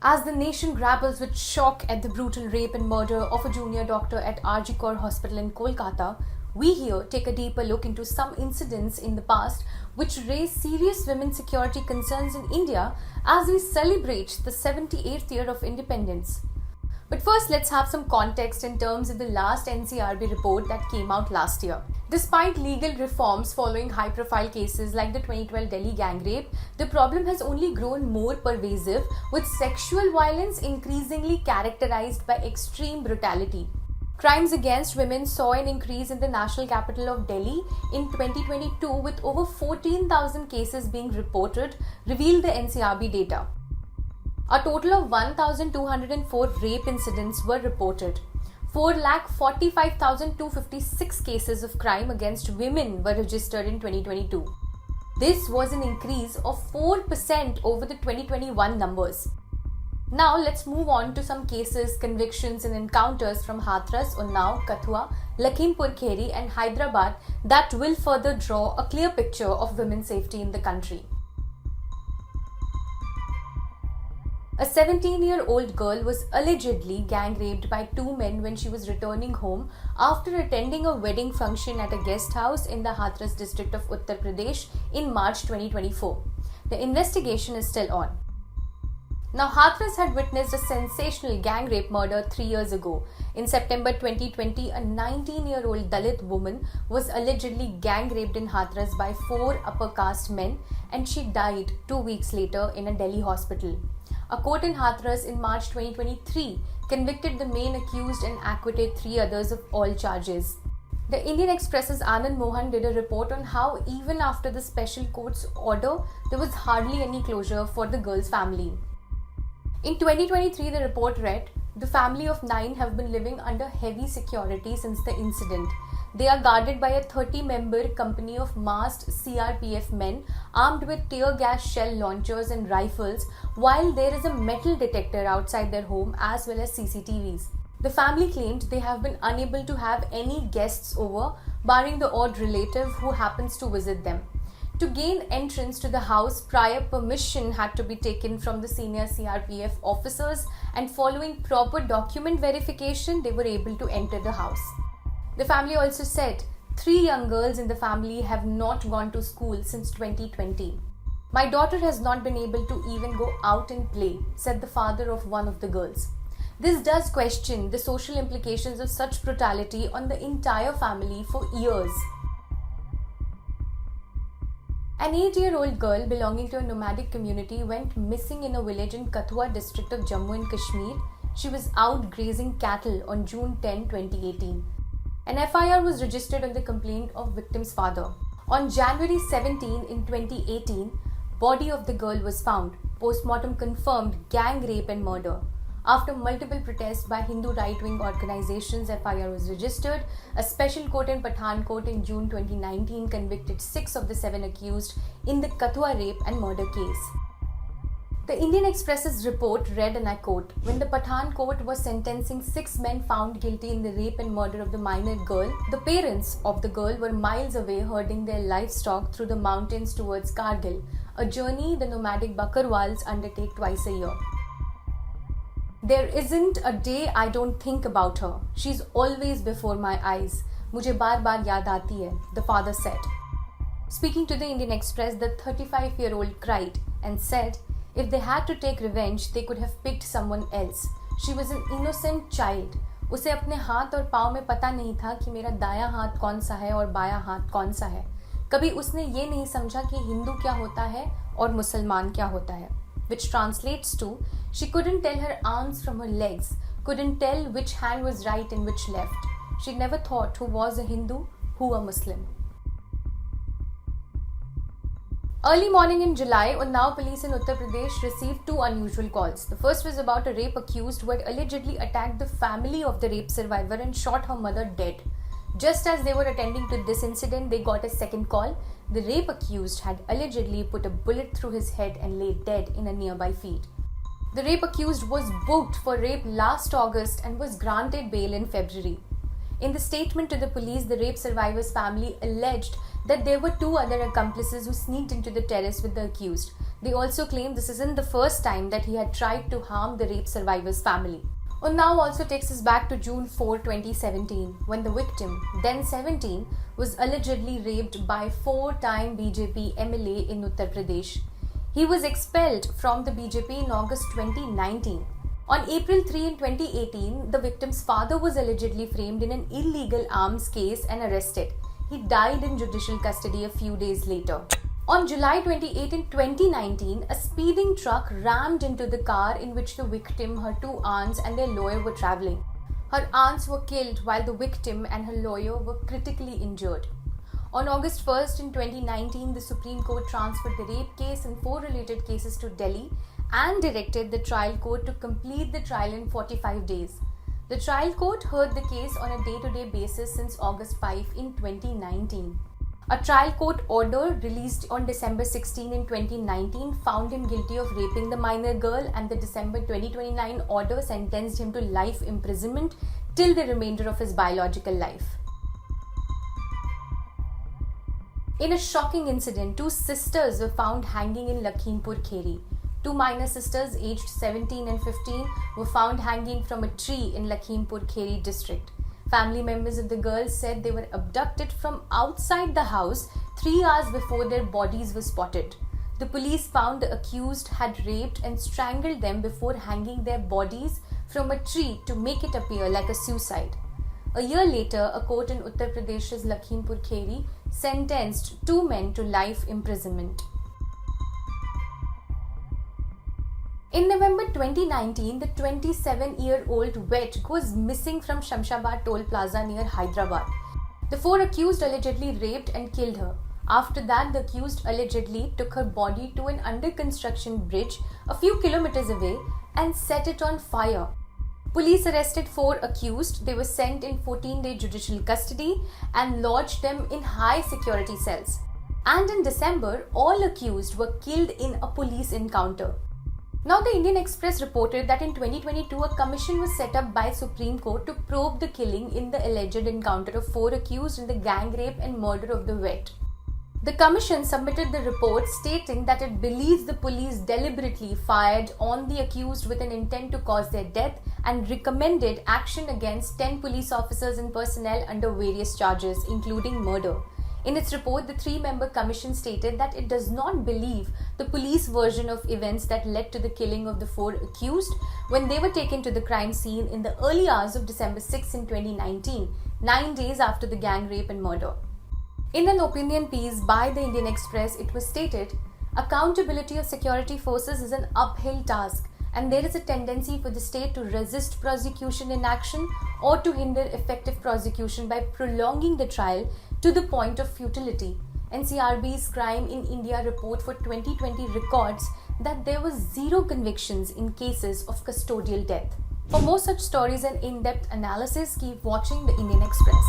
As the nation grapples with shock at the brutal rape and murder of a junior doctor at RG Kar Hospital in Kolkata, we here take a deeper look into some incidents in the past which raise serious women's security concerns in India as we celebrate the 78th year of independence. But first, let's have some context in terms of the last NCRB report that came out last year. Despite legal reforms following high-profile cases like the 2012 Delhi gang rape, the problem has only grown more pervasive, with sexual violence increasingly characterized by extreme brutality. Crimes against women saw an increase in the national capital of Delhi in 2022, with over 14,000 cases being reported, revealed the NCRB data. A total of 1,204 rape incidents were reported. 4,45,256 cases of crime against women were registered in 2022. This was an increase of 4% over the 2021 numbers. Now let's move on to some cases, convictions and encounters from Hathras, Unnao, Kathua, Lakhimpur Kheri and Hyderabad that will further draw a clear picture of women's safety in the country. A 17-year-old girl was allegedly gang raped by two men when she was returning home after attending a wedding function at a guest house in the Hathras district of Uttar Pradesh in March 2024. The investigation is still on. Now, Hathras had witnessed a sensational gang rape murder 3 years ago. In September 2020, a 19-year-old Dalit woman was allegedly gang raped in Hathras by 4 upper caste men, and she died 2 weeks later in a Delhi hospital. A court in Hathras in March 2023 convicted the main accused and acquitted 3 others of all charges. The Indian Express's Anand Mohan did a report on how even after the special court's order, there was hardly any closure for the girl's family. In 2023, the report read, "The family of 9 have been living under heavy security since the incident. They are guarded by a 30-member company of masked CRPF men armed with tear gas shell launchers and rifles, while there is a metal detector outside their home as well as CCTVs. The family claimed they have been unable to have any guests over, barring the odd relative who happens to visit them. To gain entrance to the house, prior permission had to be taken from the senior CRPF officers, and following proper document verification, they were able to enter the house." The family also said 3 young girls in the family have not gone to school since 2020. "My daughter has not been able to even go out and play," said the father of one of the girls. This does question the social implications of such brutality on the entire family for years. An 8-year-old girl belonging to a nomadic community went missing in a village in Kathua district of Jammu and Kashmir. She was out grazing cattle on June 10, 2018. An FIR was registered on the complaint of victim's father. On January 17 in 2018, body of the girl was found. Postmortem confirmed gang rape and murder. After multiple protests by Hindu right-wing organizations, FIR was registered. A special court in Pathankot in June 2019 convicted 6 of the 7 accused in the Kathua rape and murder case. The Indian Express's report read, and I quote, "When the Pathankot was sentencing 6 men found guilty in the rape and murder of the minor girl, the parents of the girl were miles away herding their livestock through the mountains towards Kargil, a journey the nomadic Bakarwals undertake twice a year. There isn't a day I don't think about her. She's always before my eyes. मुझे बार-बार याद आती है," the father said. Speaking to the Indian Express, the 35-year-old cried and said, "If they had to take revenge, they could have picked someone else. She was an innocent child. उसे अपने हाथ और पाँव में पता नहीं था कि मेरा दायां हाथ कौन सा है और बायां हाथ कौन सा है. कभी उसने ये नहीं समझा कि हिंदू क्या होता है और मुसलमान क्या होता है." Which translates to, she couldn't tell her arms from her legs, couldn't tell which hand was right and which left. She never thought who was a Hindu, who a Muslim. Early morning in July, Unnao police in Uttar Pradesh received 2 unusual calls. The first was about a rape accused who had allegedly attacked the family of the rape survivor and shot her mother dead. Just as they were attending to this incident, they got a second call. The rape accused had allegedly put a bullet through his head and lay dead in a nearby field. The rape accused was booked for rape last August and was granted bail in February. In the statement to the police, the rape survivor's family alleged that there were 2 other accomplices who sneaked into the terrace with the accused. They also claim this isn't the first time that he had tried to harm the rape survivor's family. Unnao also takes us back to June 4, 2017, when the victim, then 17, was allegedly raped by four-time BJP MLA in Uttar Pradesh. He was expelled from the BJP in August 2019. On April 3 in 2018, the victim's father was allegedly framed in an illegal arms case and arrested. He died in judicial custody a few days later. On July 28 in 2019, a speeding truck rammed into the car in which the victim, her two aunts and their lawyer were travelling. Her aunts were killed while the victim and her lawyer were critically injured. On August 1st in 2019, the Supreme Court transferred the rape case and four related cases to Delhi and directed the trial court to complete the trial in 45 days. The trial court heard the case on a day-to-day basis since August 5 in 2019. A trial court order released on December 16 in 2019 found him guilty of raping the minor girl, and the December 2029 order sentenced him to life imprisonment till the remainder of his biological life. In a shocking incident, two sisters were found hanging in Lakhimpur Kheri. Two minor sisters aged 17 and 15 were found hanging from a tree in Lakhimpur Kheri district. Family members of the girls said they were abducted from outside the house 3 hours before their bodies were spotted. The police found the accused had raped and strangled them before hanging their bodies from a tree to make it appear like a suicide. A year later, a court in Uttar Pradesh's Lakhimpur Kheri sentenced two men to life imprisonment. In November 2019, the 27-year-old vet goes missing from Shamshabad Toll Plaza near Hyderabad. The four accused allegedly raped and killed her. After that, the accused allegedly took her body to an under-construction bridge a few kilometers away and set it on fire. Police arrested four accused. They were sent in 14-day judicial custody and lodged them in high-security cells. And in December, all accused were killed in a police encounter. Now, the Indian Express reported that in 2022, a commission was set up by Supreme Court to probe the killing in the alleged encounter of four accused in the gang rape and murder of the vet. The commission submitted the report stating that it believes the police deliberately fired on the accused with an intent to cause their death and recommended action against 10 police officers and personnel under various charges, including murder. In its report, the three-member commission stated that it does not believe the police version of events that led to the killing of the four accused when they were taken to the crime scene in the early hours of December 6 in 2019, 9 days after the gang rape and murder. In an opinion piece by the Indian Express, it was stated, accountability of security forces is an uphill task, and there is a tendency for the state to resist prosecution in action or to hinder effective prosecution by prolonging the trial to the point of futility. NCRB's Crime in India report for 2020 records that there were 0 convictions in cases of custodial death. For more such stories and in-depth analysis, keep watching the Indian Express.